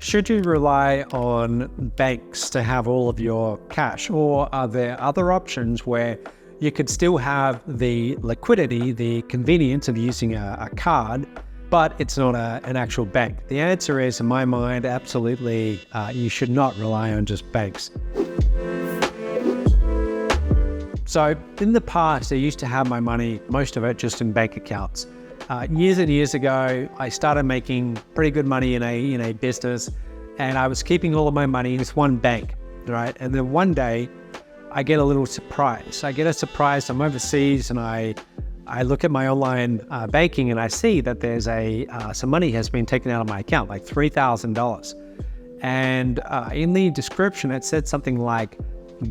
Should you rely on banks to have all of your cash, or are there other options where you could still have the liquidity, the convenience of using a card, but it's not an actual bank? The answer is, in my mind, absolutely, you should not rely on just banks. So in the past, I used to have my money, most of it, just in bank accounts. Years and years ago, I started making pretty good money in a business, and I was keeping all of my money in this one bank, right? And then one day, I get a little surprise. I'm overseas, and I look at my online banking, and I see that there's some money has been taken out of my account, like $3,000. And in the description, it said something like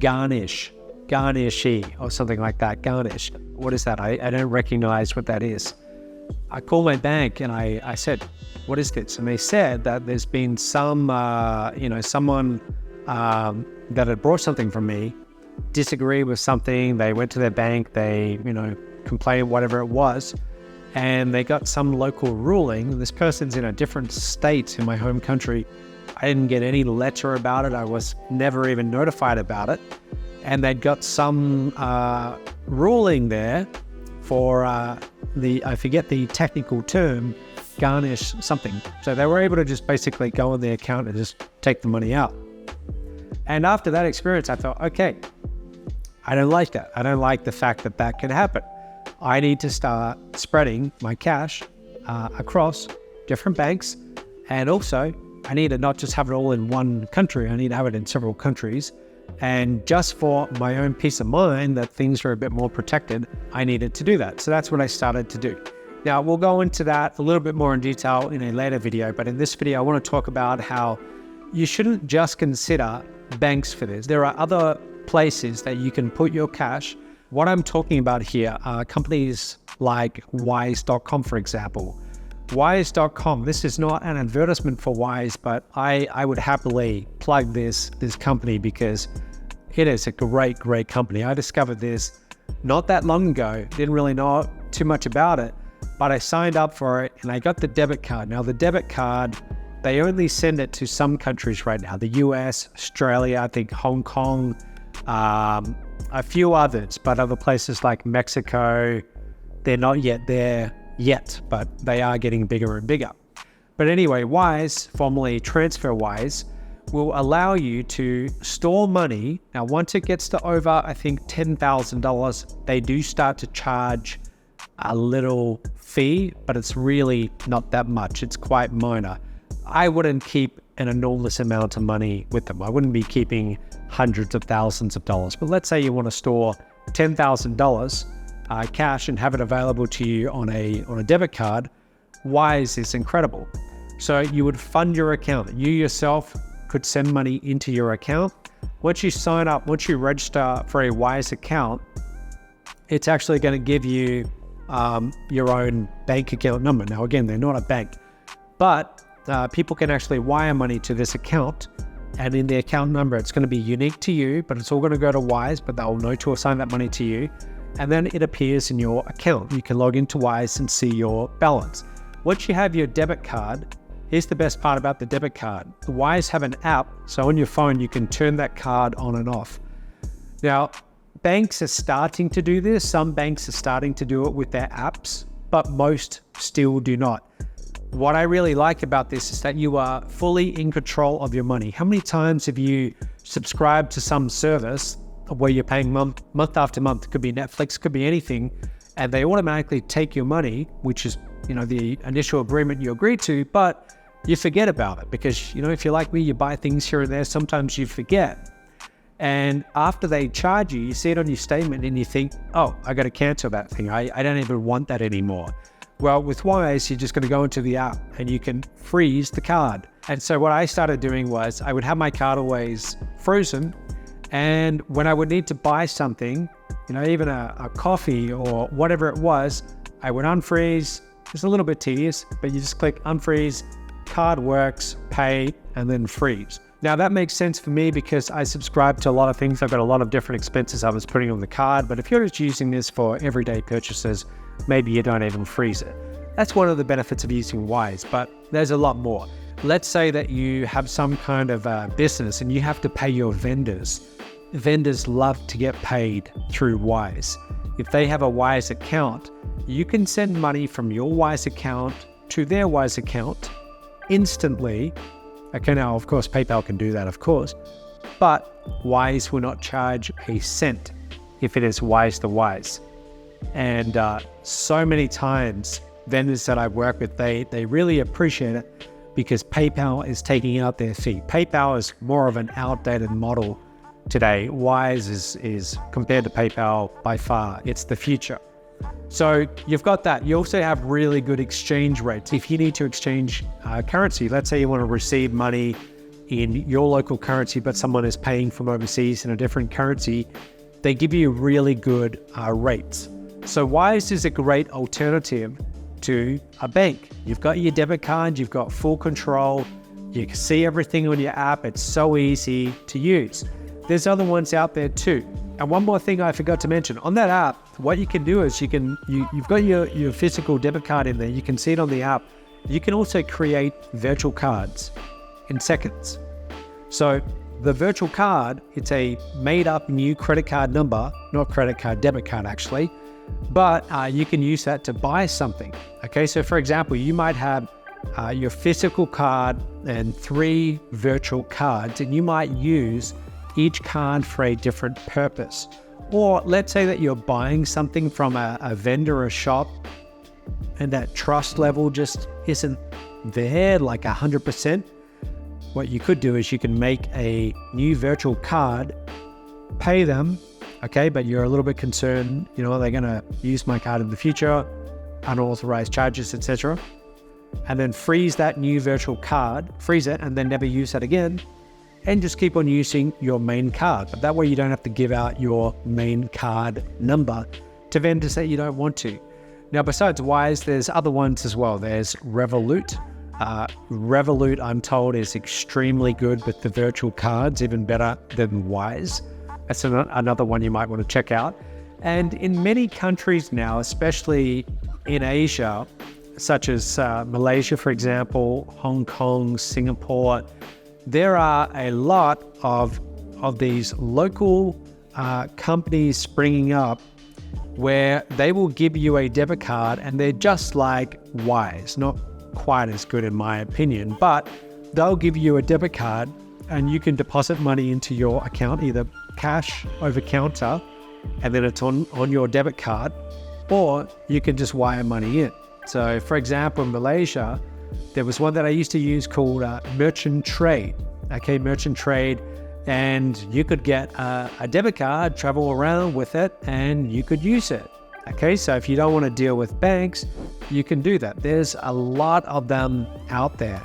garnish or something like that. Garnish. What is that? I don't recognize what that is. I called my bank and I said, what is this? And they said that there's been someone that had brought something from me, disagreed with something. They went to their bank, they, complained, whatever it was, and they got some local ruling. This person's in a different state in my home country. I didn't get any letter about it. I was never even notified about it. And they'd got some ruling there for I forget the technical term, garnish something. So they were able to just basically go on the account and just take the money out. And after that experience, I thought, okay, I don't like that. I don't like the fact that that can happen. I need to start spreading my cash across different banks. And also, I need to not just have it all in one country. I need to have it in several countries. And just for my own peace of mind that things are a bit more protected, I needed to do that. So that's what I started to do. Now, we'll go into that a little bit more in detail in a later video. But in this video, I want to talk about how you shouldn't just consider banks for this. There are other places that you can put your cash. What I'm talking about here are companies like Wise.com, for example. Wise.com, this is not an advertisement for Wise, but I would happily plug this company because it is a great company. I discovered this not that long ago, didn't really know too much about it, but I signed up for it and I got the debit card. Now the debit card, they only send it to some countries right now, the US, Australia, I think Hong Kong, a few others, but other places like Mexico, they're not yet there yet, but they are getting bigger and bigger. But anyway, Wise, formerly TransferWise, will allow you to store money. Now, once it gets to over, I think, $10,000, they do start to charge a little fee, but it's really not that much. It's quite minor. I wouldn't keep an enormous amount of money with them. I wouldn't be keeping hundreds of thousands of dollars. But let's say you want to store $10,000 cash and have it available to you on a debit card. Wise is incredible. So you would fund your account. You yourself could send money into your account. Once you sign up, once you register for a Wise account, it's actually going to give you your own bank account number. Now, again, they're not a bank, but people can actually wire money to this account. And in the account number, it's going to be unique to you, but it's all going to go to Wise, but they'll know to assign that money to you. And then it appears in your account. You can log into Wise and see your balance. Once you have your debit card, here's the best part about the debit card. Wise have an app, so on your phone, you can turn that card on and off. Now, banks are starting to do this. Some banks are starting to do it with their apps, but most still do not. What I really like about this is that you are fully in control of your money. How many times have you subscribed to some service where you're paying month after month? It could be Netflix, could be anything, and they automatically take your money, which is, the initial agreement you agreed to, but you forget about it because, if you're like me, you buy things here and there, sometimes you forget. And after they charge you, you see it on your statement and you think, oh, I got to cancel that thing. I don't even want that anymore. Well, with Wise, you're just going to go into the app and you can freeze the card. And so what I started doing was I would have my card always frozen. And when I would need to buy something, even a coffee or whatever it was, I would unfreeze. It's a little bit tedious, but you just click unfreeze, card works, pay, and then freeze. Now that makes sense for me because I subscribe to a lot of things. I've got a lot of different expenses I was putting on the card, but if you're just using this for everyday purchases, maybe you don't even freeze it. That's one of the benefits of using Wise, but there's a lot more. let's say that you have some kind of business and you have to pay your vendors. Vendors love to get paid through Wise. If they have a Wise account, you can send money from your Wise account to their Wise account instantly. Okay, now, of course, PayPal can do that, of course, but Wise will not charge a cent if it is Wise to Wise. And so many times, vendors that I've worked with, they really appreciate it because PayPal is taking out their fee. PayPal is more of an outdated model today. Wise is compared to PayPal by far, it's the future. So you've got that. You also have really good exchange rates. If you need to exchange currency, let's say you want to receive money in your local currency, but someone is paying from overseas in a different currency, they give you really good rates. So Wise is a great alternative to a bank. You've got your debit card, you've got full control, you can see everything on your app, it's so easy to use. There's other ones out there too. And one more thing I forgot to mention, on that app, what you can do is you've got your physical debit card in there, you can see it on the app. You can also create virtual cards in seconds. So the virtual card, it's a made up new credit card number, not credit card, debit card actually, but you can use that to buy something. Okay, so for example, you might have your physical card and 3 virtual cards, and you might use each card for a different purpose. Or let's say that you're buying something from a vendor or a shop and that trust level just isn't there like 100%. What you could do is you can make a new virtual card, pay them, okay, but you're a little bit concerned, are they going to use my card in the future, unauthorized charges, etc. And then freeze that new virtual card, freeze it, and then never use that again, and just keep on using your main card. But that way you don't have to give out your main card number to vendors that you don't want to. Now, besides Wise, there's other ones as well. There's Revolut. Revolut, I'm told, is extremely good with the virtual cards, even better than Wise. That's another one you might want to check out. And in many countries now, especially in Asia, such as Malaysia, for example, Hong Kong, Singapore, there are a lot of these local companies springing up where they will give you a debit card and they're just like Wise, not quite as good in my opinion, but they'll give you a debit card and you can deposit money into your account, either cash over counter and then it's on your debit card, or you can just wire money in. So for example, in Malaysia, there was one that I used to use called Merchant Trade. Okay, Merchant Trade, and you could get a debit card, travel around with it, and you could use it. Okay, so if you don't want to deal with banks, you can do that. There's a lot of them out there.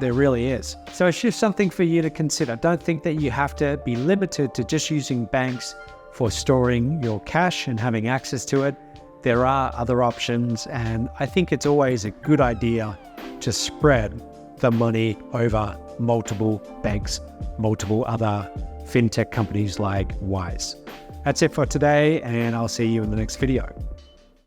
There really is. So it's just something for you to consider. Don't think that you have to be limited to just using banks for storing your cash and having access to it. There are other options, and I think it's always a good idea to spread the money over multiple banks, multiple other fintech companies like Wise. That's it for today, and I'll see you in the next video.